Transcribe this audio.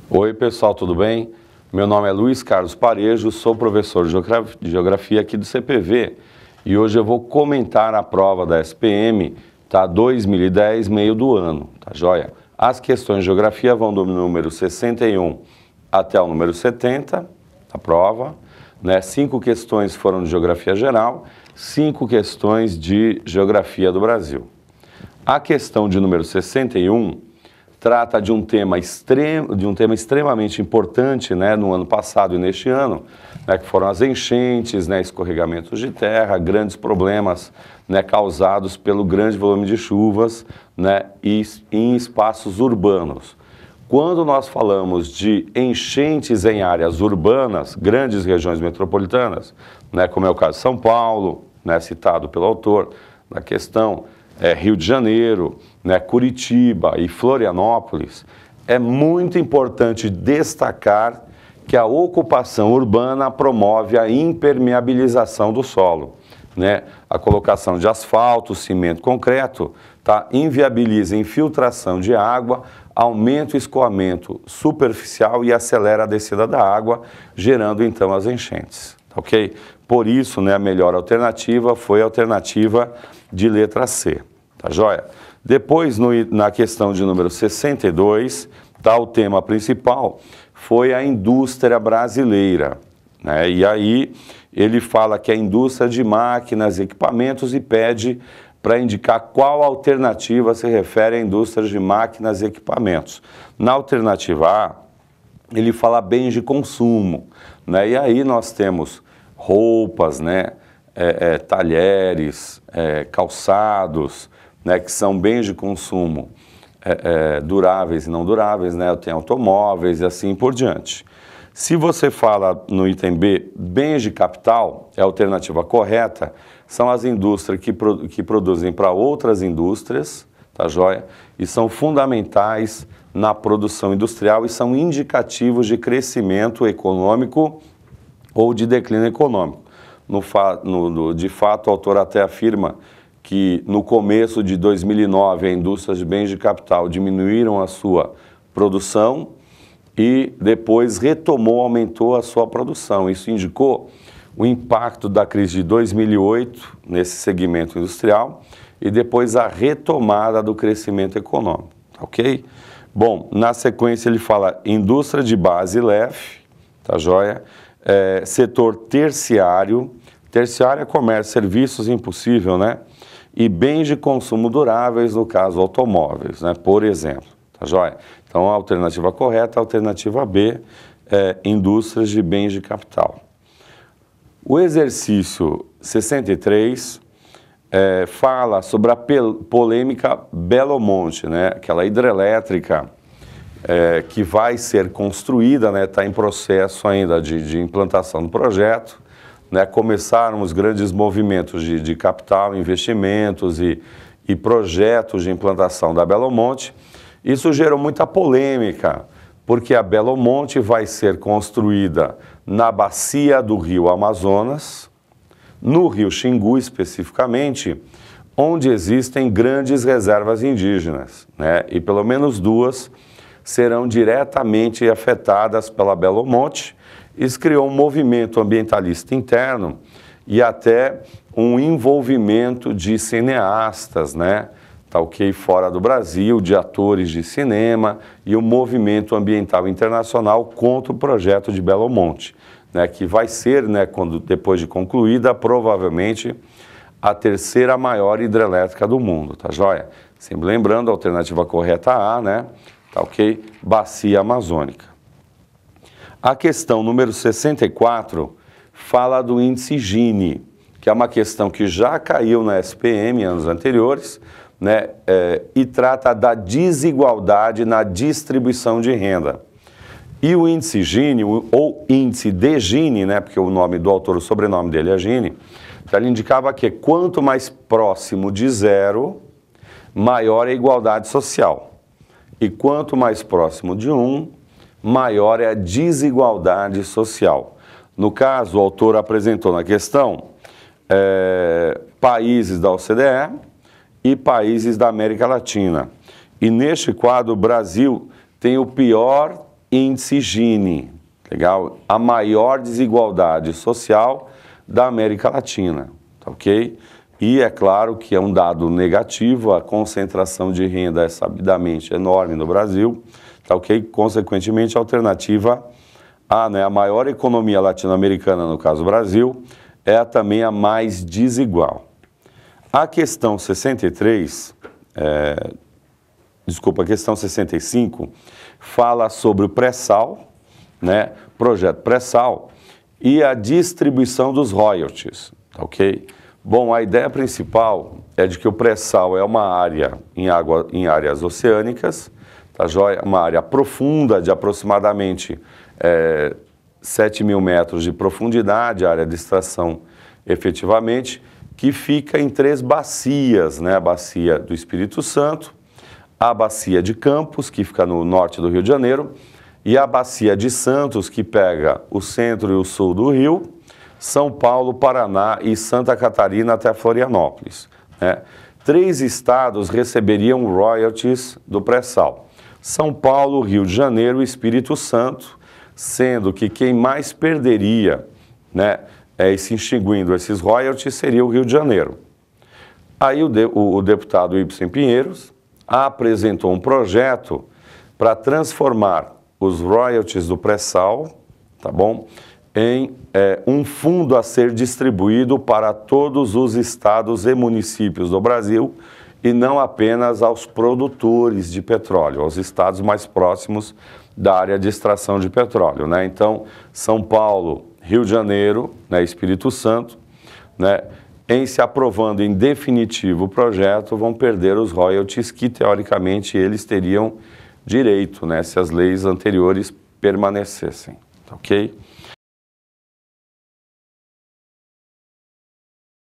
Oi pessoal, tudo bem? Meu nome é Luiz Carlos Parejo, sou professor de Geografia aqui do CPV e hoje eu vou comentar a prova da SPM, tá? 2010, meio do ano, tá joia? As questões de Geografia vão do número 61 até o número 70, a prova, né? 5 questões foram de Geografia Geral, 5 questões de Geografia do Brasil. A questão de número 61 trata de um tema extremamente importante, né, no ano passado e neste ano, né, que foram as enchentes, né, escorregamentos de terra, grandes problemas, né, causados pelo grande volume de chuvas, né, e em espaços urbanos. Quando nós falamos de enchentes em áreas urbanas, grandes regiões metropolitanas, né, como é o caso de São Paulo, né, citado pelo autor da questão, Rio de Janeiro, né, Curitiba e Florianópolis, é muito importante destacar que a ocupação urbana promove a impermeabilização do solo, né? A colocação de asfalto, cimento, concreto, tá? Inviabiliza a infiltração de água, aumenta o escoamento superficial e acelera a descida da água, gerando então as enchentes, ok? Por isso, né, a melhor alternativa foi a alternativa de letra C, tá joia? Depois, na questão de número 62, tá, o tema principal foi a indústria brasileira, né? E aí ele fala que a indústria de máquinas e equipamentos e pede para indicar qual alternativa se refere à indústria de máquinas e equipamentos. Na alternativa A, ele fala bens de consumo, né? E aí nós temos roupas, né? Talheres, calçados, né? Que são bens de consumo duráveis e não duráveis, né? Tem automóveis e assim por diante. Se você fala no item B, bens de capital, é a alternativa correta, são as indústrias que produzem para outras indústrias, tá joia? E são fundamentais na produção industrial e são indicativos de crescimento econômico ou de declínio econômico. De fato, o autor até afirma que no começo de 2009 a indústria de bens de capital diminuíram a sua produção e depois aumentou a sua produção. Isso indicou o impacto da crise de 2008 nesse segmento industrial e depois a retomada do crescimento econômico, ok? Bom, na sequência ele fala indústria de base leve, tá joia? Setor terciário é comércio, serviços, impossível, né? E bens de consumo duráveis, no caso automóveis, né? Por exemplo, tá joia? Então a alternativa correta, a alternativa B, indústrias de bens de capital. O exercício 63 fala sobre a polêmica Belo Monte, né? Aquela hidrelétrica que vai ser construída, né? Está em processo ainda de implantação do projeto, né? Começaram os grandes movimentos de capital, investimentos e projetos de implantação da Belo Monte. Isso gerou muita polêmica, porque a Belo Monte vai ser construída na bacia do rio Amazonas, no rio Xingu especificamente, onde existem grandes reservas indígenas, né? E pelo menos 2 serão diretamente afetadas pela Belo Monte. Isso criou um movimento ambientalista interno e até um envolvimento de cineastas, né? Tá ok? Fora do Brasil, de atores de cinema e o movimento ambiental internacional contra o projeto de Belo Monte, né? Que vai ser, né, depois de concluída, provavelmente a terceira maior hidrelétrica do mundo, tá joia? Sempre lembrando, a alternativa correta A, né? Tá ok? Bacia Amazônica. A questão número 64 fala do índice Gini, que é uma questão que já caiu na SPM em anos anteriores, né? E trata da desigualdade na distribuição de renda. E o índice Gini, ou índice de Gini, né? Porque o nome do autor, o sobrenome dele é Gini, ele indicava que quanto mais próximo de zero, maior é a igualdade social. E quanto mais próximo de 1, maior é a desigualdade social. No caso, o autor apresentou na questão países da OCDE e países da América Latina. E neste quadro, o Brasil tem o pior índice Gini, legal? A maior desigualdade social da América Latina, tá ok? E é claro que é um dado negativo, a concentração de renda é sabidamente enorme no Brasil, tá ok? Consequentemente, a alternativa A, né, a maior economia latino-americana, no caso Brasil, é também a mais desigual. A questão 63, a questão 65, fala sobre o pré-sal, né, projeto pré-sal e a distribuição dos royalties, tá ok? Bom, a ideia principal é de que o pré-sal é uma área em áreas oceânicas, tá joia? Uma área profunda de aproximadamente 7 mil metros de profundidade, a área de extração efetivamente, que fica em 3 bacias, né? A bacia do Espírito Santo, a bacia de Campos, que fica no norte do Rio de Janeiro, e a bacia de Santos, que pega o centro e o sul do Rio, São Paulo, Paraná e Santa Catarina até Florianópolis, né? 3 estados receberiam royalties do pré-sal: São Paulo, Rio de Janeiro e Espírito Santo, sendo que quem mais perderia, né, se extinguindo esses royalties, seria o Rio de Janeiro. Aí o deputado Ibsen Pinheiros apresentou um projeto para transformar os royalties do pré-sal, tá bom, em um fundo a ser distribuído para todos os estados e municípios do Brasil e não apenas aos produtores de petróleo, aos estados mais próximos da área de extração de petróleo, né? Então, São Paulo, Rio de Janeiro, né, Espírito Santo, né, em se aprovando em definitivo o projeto, vão perder os royalties que, teoricamente, eles teriam direito, né, se as leis anteriores permanecessem, ok?